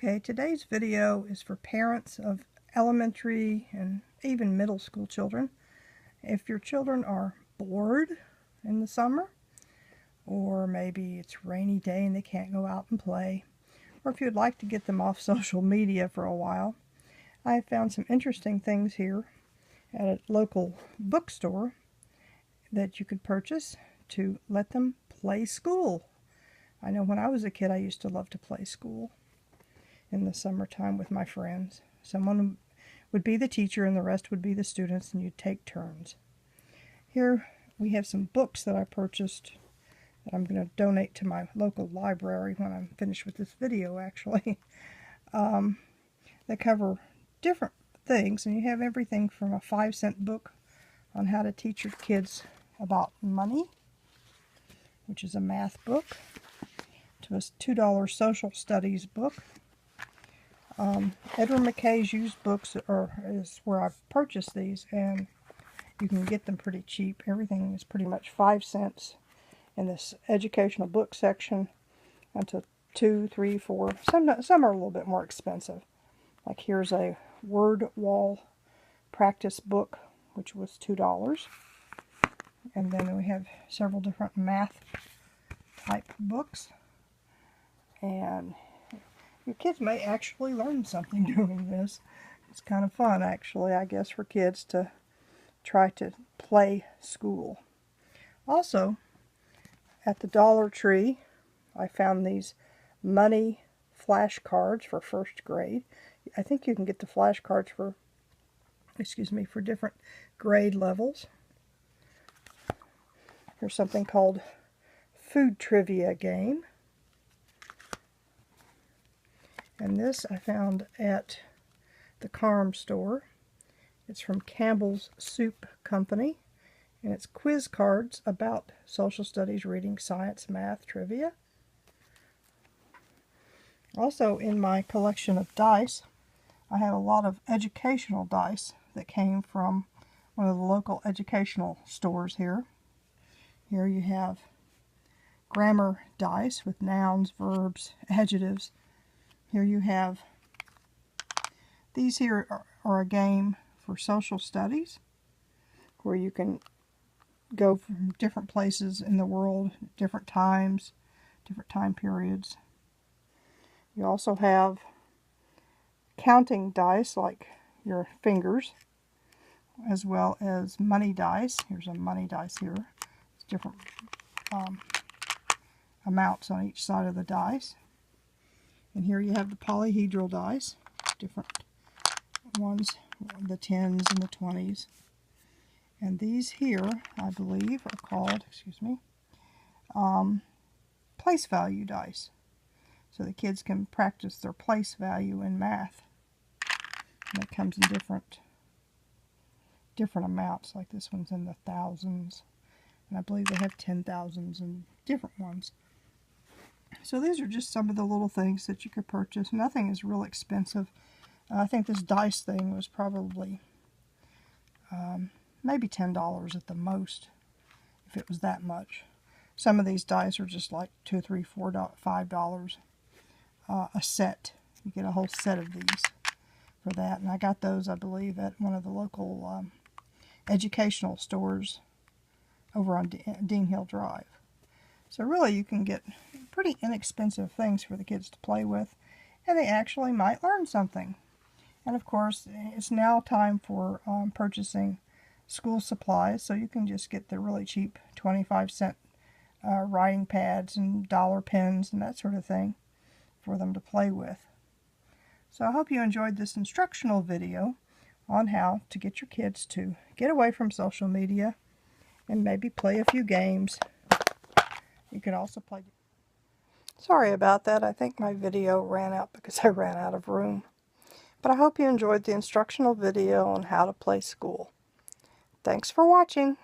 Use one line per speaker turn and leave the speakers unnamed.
Okay, today's video is for parents of elementary and even middle school children. If your children are bored in the summer, or maybe it's a rainy day and they can't go out and play, or if you'd like to get them off social media for a while, I found some interesting things here at a local bookstore that you could purchase to let them play school. I know when I was a kid I used to love to play school in the summertime with my friends. Someone would be the teacher and the rest would be the students, and you'd take turns. Here we have some books that I purchased that I'm going to donate to my local library when I'm finished with this video, actually. They cover different things, and you have everything from a 5-cent book on how to teach your kids about money, which is a math book, to a $2 social studies book. Edward McKay's used books is where I've purchased these, and you can get them pretty cheap. Everything is pretty much 5 cents in this educational book section, until 2, 3, 4. Some are a little bit more expensive. Like here's a word wall practice book, which was $2. And then we have several different math type books. And your kids may actually learn something doing this. It's kind of fun, actually, I guess, for kids to try to play school. Also, at the Dollar Tree, I found these money flashcards for first grade. I think you can get the flashcards for, for different grade levels. Here's something called Food Trivia Game. And this I found at the Carm store. It's from Campbell's Soup Company, and it's quiz cards about social studies, reading, science, math, trivia. Also, in my collection of dice, I have a lot of educational dice that came from one of the local educational stores here. Here you have grammar dice with nouns, verbs, adjectives. Here you have, these here are a game for social studies, where you can go from different places in the world, different times, different time periods. You also have counting dice, like your fingers, as well as money dice. Here's a money dice here. It's different amounts on each side of the dice. And here you have the polyhedral dice, different ones, the 10s and the 20s. And these here, I believe, are called, place value dice. So the kids can practice their place value in math. And it comes in different amounts, like this one's in the thousands. And I believe they have 10,000s and different ones. So these are just some of the little things that you could purchase. Nothing is real expensive. I think this dice thing was probably maybe $10 at the most, if it was that much. Some of these dice are just like $2, $3, $4, $5 a set. You get a whole set of these for that. And I got those, I believe, at one of the local educational stores over on Dean Hill Drive. So really you can get pretty inexpensive things for the kids to play with, and they actually might learn something. And of course, it's now time for purchasing school supplies, so you can just get the really cheap 25-cent writing pads and dollar pens and that sort of thing for them to play with. So I hope you enjoyed this instructional video on how to get your kids to get away from social media and maybe play a few games. You can also play. Sorry about that. I think my video ran out because I ran out of room. But I hope you enjoyed the instructional video on how to play school. Thanks for watching.